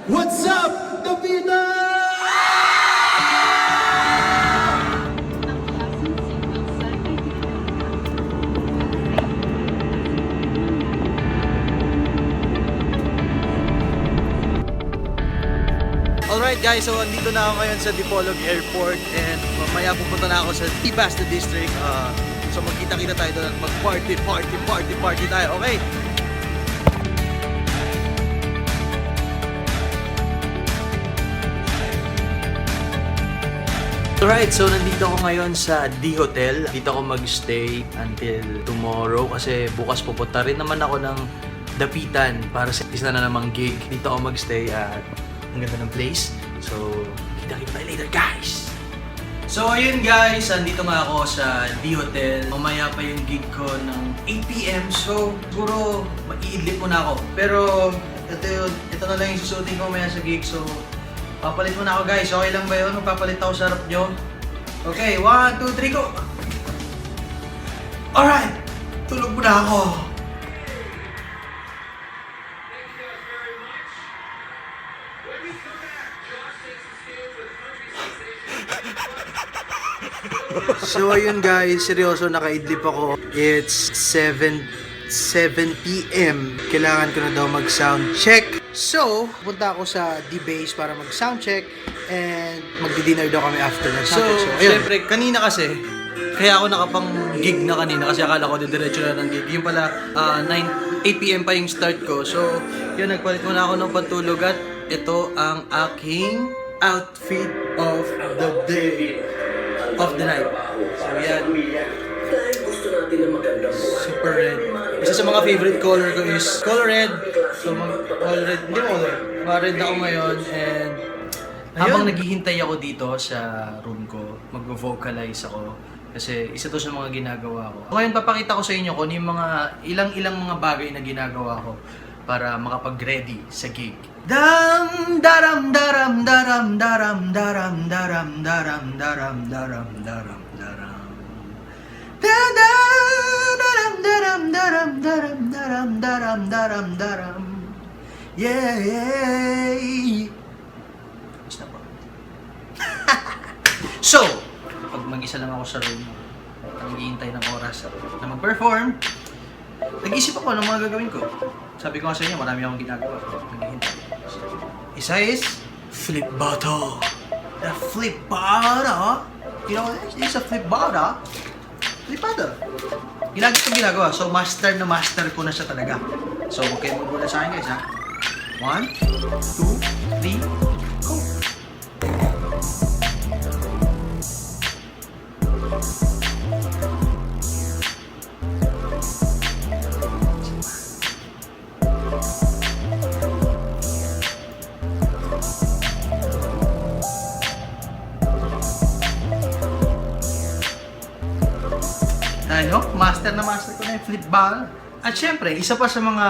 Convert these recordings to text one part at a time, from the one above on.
What's up, Davina? Alright guys, so andito na ako ngayon sa Dipolog Airport and mamaya pupunta na ako sa T-Basta District. So magkita-kita tayo doon at mag-party tayo, okay? Alright, so nandito ako ngayon sa D Hotel. Dito ako magstay until tomorrow kasi bukas pupunta rin naman ako ng Dapitan para sa isa na namang gig. Dito ako magstay at ang ganda ng place. So, kita-kita tayo later, guys! So, ayun guys, andito nga ako sa D Hotel. Mamaya pa yung gig ko ng 8 PM. So, siguro maiidlip muna ako. Pero, ito na lang yung susutin ko mamaya sa gig. So, papalit muna ako guys. Okay lang ba yun? Magpapalit ako sa harap nyo. Okay, 1, 2, 3, go! Alright! Tulog muna ako! So ayun guys, seryoso nakaidlip ako. It's 7 PM. Kailangan ko na daw mag-sound check. So, punta ako sa D-Base para mag-sound check and magdi-dinner daw kami after ng sound check. So, syempre, kanina kasi, kaya ako nakapang gig na kanina kasi akala ko diretso na ng gig. Yung pala, 8 PM pa yung start ko. So, yun, nagpalit muna ako ng pantulog at ito ang aking outfit of the day. Of the night. So yan. Super red. Isa sa mga favorite color ko is color red. So color red, hindi mo color. Red ako ngayon and habang naghihintay ako dito sa room ko, mag-vocalize ako. Kasi isa to sa mga ginagawa ko. Ngayon papakita ko sa inyo kung yung mga ilang mga bagay na ginagawa ko para makapag-ready sa gig. Dam daram daram daram daram daram daram daram daram daram daram daram daram daram daram daram daram daram daram daram yeah. Basta po. So, pag mag-isa lang ako sa room, naghihintay ng oras na mag-perform, nag-isip ako ng mga gagawin ko. Sabi ko nga sa inyo, marami akong ginagawa. Naghihintay. Isa is flip bottle. The flip bottle. You know, it's a flip bottle. Flip bottle. Ginagawa. So, master na master ko na siya talaga. So, huwag kayo magulat sa akin guys ha. 1, 2, 3, go! Ano? Master na master ko na yung flip ball. At syempre, isa pa sa mga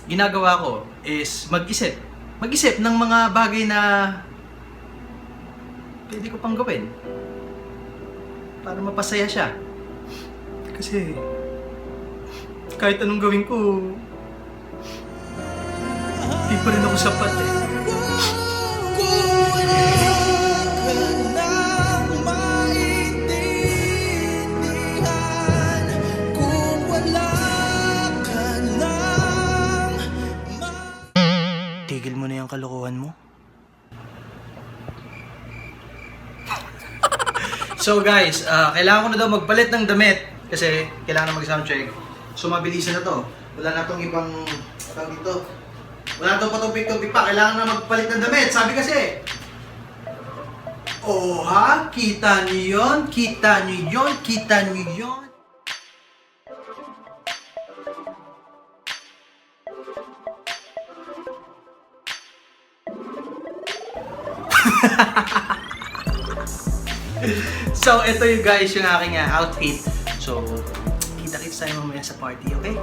ginagawa ko is mag-isip. Mag-isip ng mga bagay na pwede ko pang gawin para mapasaya siya. Kasi kahit anong gawin ko, di pa rin ako sapat eh. Tigil mo na yung kalokohan mo. So guys, kailangan ko na daw magpalit ng damit kasi kailangan na mag-soundcheck. So mabilisan na to. Wala na tong ibang dito. Wala na tong patupik-tupik pa. Kailangan na magpalit ng damit. Sabi kasi, oh ha? Kita niyo yun? Kita niyo yun? Kita niyo yun? So, ito yung guys yung aking outfit. So, kita-kits tayo mamaya sa party, okay?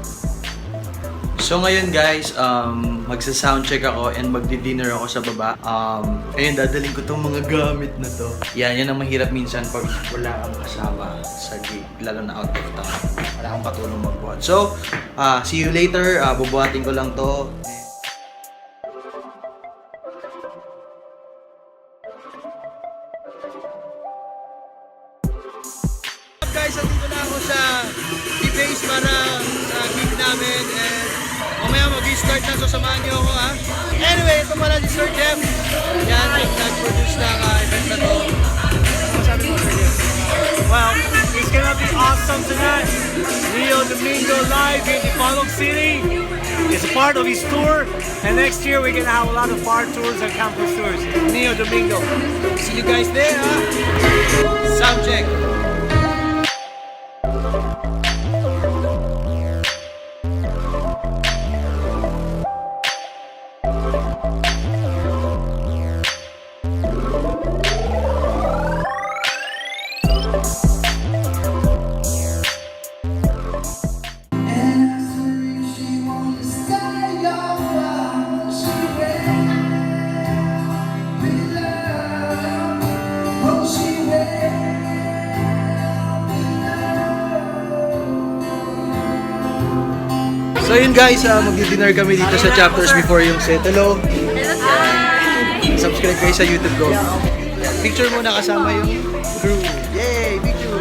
So ngayon guys, magsa-soundcheck ako and magdi-dinner ako sa baba. Ayun, dadaling ko tong mga gamit na to. Yan ang mahirap minsan pag wala kang kasama sa gig, lalo na out of town. Wala kang katulong magbuhat. So, see you later. Bubuhatin ko lang to. Guys, andito na ako sa D-Base para sa gig namin and mamaya mag-start na, so samahan niyo ako ha. Anyway, ito pala si Sir Jeff. Yan, nag-produce ng event na to. Masabi mo, Sir Jeff? Well, it's gonna be awesome tonight. Neo Domingo live in Ipalog City. It's a part of his tour, and next year we're gonna have a lot of bar tours and campus tours. Neo Domingo. See you guys there ha. Sound check. So yun guys, magdi-dinner kami dito sa Chapters before yung set. Hello! Subscribe kayo sa YouTube ko. Picture muna kasama yung crew. Yay! Picture!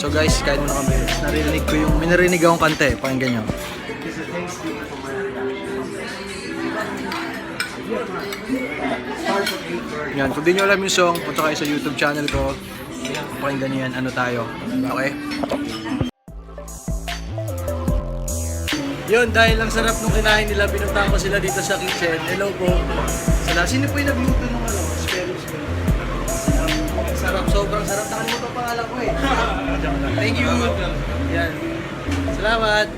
So guys, kain muna kami. May narinig akong kanta eh. Pakinggan nyo. Yan, kung di nyo alam yung song, punta kayo sa YouTube channel ko. Pakinggan nyo yan, ano tayo. Okay? Yun, dahil ang sarap nung kinain nila, pinuntahan ko sila dito sa kitchen. Hello po. Sino po yung nagluto nung ano? Sarap, sobrang sarap. Nakalimutan ang pangalan ko eh. Thank you. Yan. Salamat.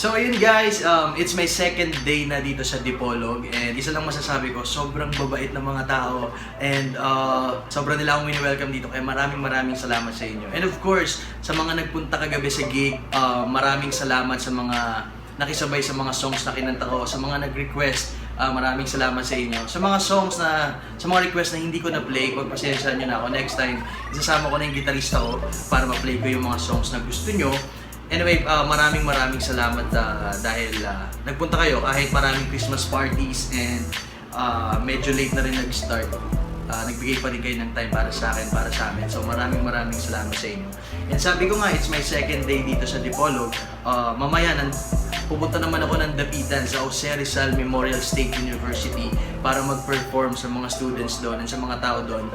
So ayun guys, it's my second day na dito sa Dipolog and isa lang masasabi ko, sobrang babait ng mga tao and sobrang nila akong welcome dito kaya maraming salamat sa inyo. And of course, sa mga nagpunta kagabi sa gig, maraming salamat sa mga nakisabay sa mga songs na kinanta ko, sa mga nag-request, maraming salamat sa inyo. Sa mga songs na, sa mga request na hindi ko na-play, pagpasensyahan nyo na ako. Next time, isasama ko na yung gitarista ko para ma-play ko yung mga songs na gusto nyo. Anyway, maraming salamat dahil nagpunta kayo kahit maraming Christmas parties and medyo late na rin nag-start. Nagbigay pa rin kayo ng time para sa akin, para sa amin. So maraming salamat sa inyo. And sabi ko nga, it's my second day dito sa Dipolog. Mamaya, pupunta naman ako ng Dapitan sa Jose Rizal Memorial State University para mag-perform sa mga students doon and sa mga tao doon.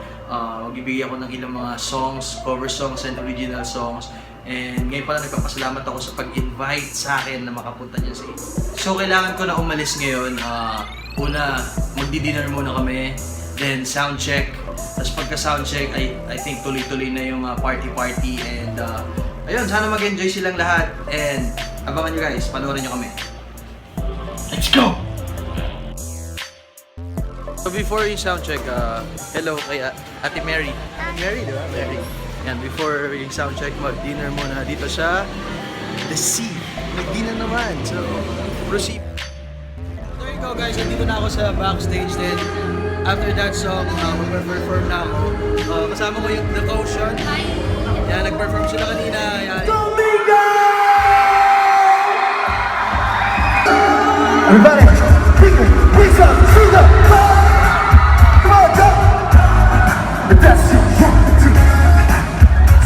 Magbibigay ako ng ilang mga songs, cover songs and original songs. And ngayon pala nagpapasalamat ako sa pag-invite sa akin na makapunta dyan sa inyo. So kailangan ko na umalis ngayon. Una, magdi-dinner muna kami. Then sound check. Tapos pagka sound check, I think tuloy-tuloy na yung party and ayun, sana mag-enjoy silang lahat and abangan nyo guys, panoorin nyo kami. Let's go! So before yung sound check, hello kay Ate Mary. Mary, di ba? Mary. Yan, before yung sound check, mag-dinner muna dito sa The Sea. Mag-dinner naman, so proceed. There you go guys, nandito na ako sa backstage din. After that song, mag-perform na ako. Kasama ko yung The Potion. Yan, nag-perform sila kanina. Yan. Everybody, please up, see the come on, go! The best you want to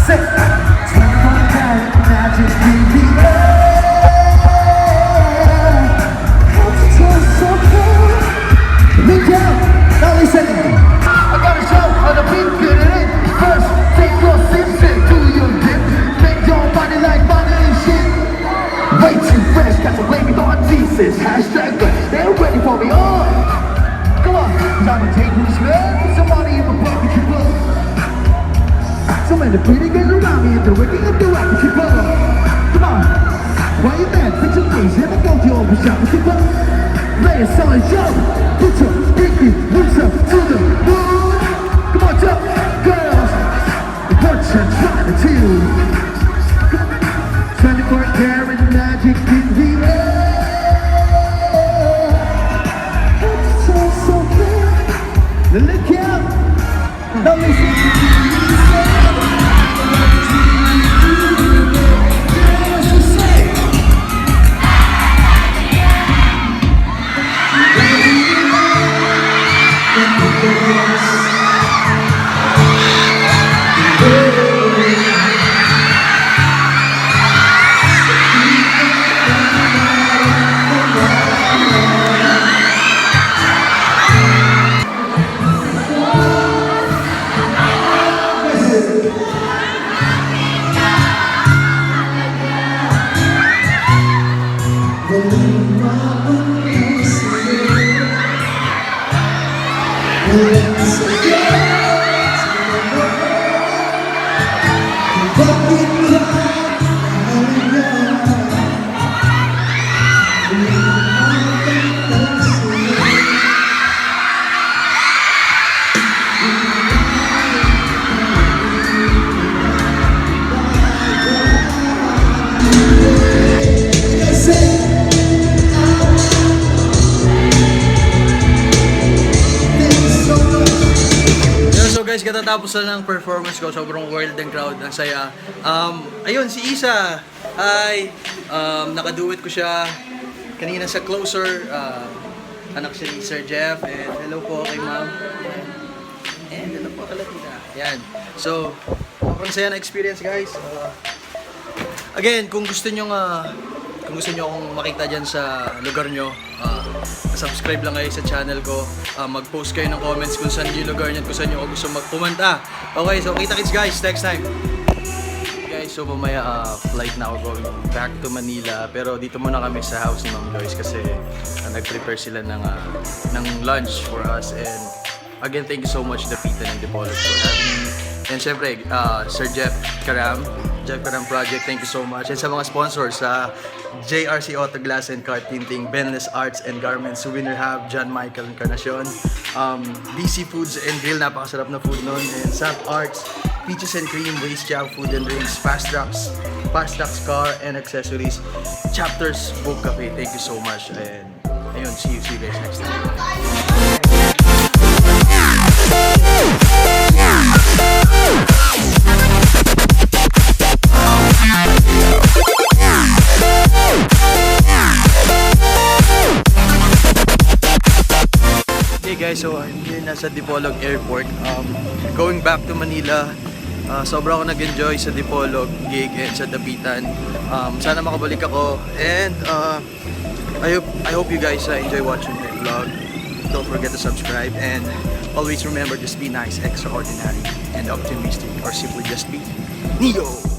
say. Turn on that magic in the air. Hold it so cold. Time to take who's good. Somebody in my pocket keep up. So many pretty girls around me and they're waking up the rocket keep up. Come on, why you mad? Fix your face, let me go to your shop keep up. Lay a solid jump, put your pinky roots up to the moon. Come on, jump, girls. What you trying to do? 24 karat magic in the air. It's so clear. Look out. Now listen to me say. What you say? So guys, katatapos na ng performance ko, sobrang world and crowd, ang saya. Ayun, si Isa, hi! Nakaduet ko siya kanina sa Closer, anak siya ni Sir Jeff, and hello po kay Ma'am. And hello po kay Latina. Yan. So, sobrang saya na experience guys. Again, kung gusto nyo akong makita dyan sa lugar nyo, subscribe lang kayo sa channel ko. Mag-post kayo ng comments kung saan yung lugar nyo at kung saan nyo gusto magpumunta. Okay, so kita-kits guys, next time. Guys, so mamaya flight na ako going back to Manila. Pero dito muna kami sa house ni Ma'am Joyce kasi nag-prepare sila ng lunch for us. And again, thank you so much Dapitan and Dipolog for having me. And syempre, Sir Jeff Karam Project, thank you so much. And sa mga sponsors, JRC Auto Glass and Car Tinting, Benless Arts and Garments, Souvenir Hub, John Michael Encarnacion, BC Foods and Grill, napakasarap na food nun, and Sap Arts, Peaches and Cream, Waste Jam Food and Drinks, Fast Tracks Car and Accessories, Chapters Book Cafe, thank you so much. And ayun, see you guys next time. Hey guys, so I'm here nasa Dipolog Airport. Going back to Manila. Sobra ako nag-enjoy sa Dipolog gig and sa Dapitan. Sana makabalik ako. And I hope you guys enjoy watching my vlog. Don't forget to subscribe and always remember, just be nice, extraordinary, and optimistic, or simply just be Neo!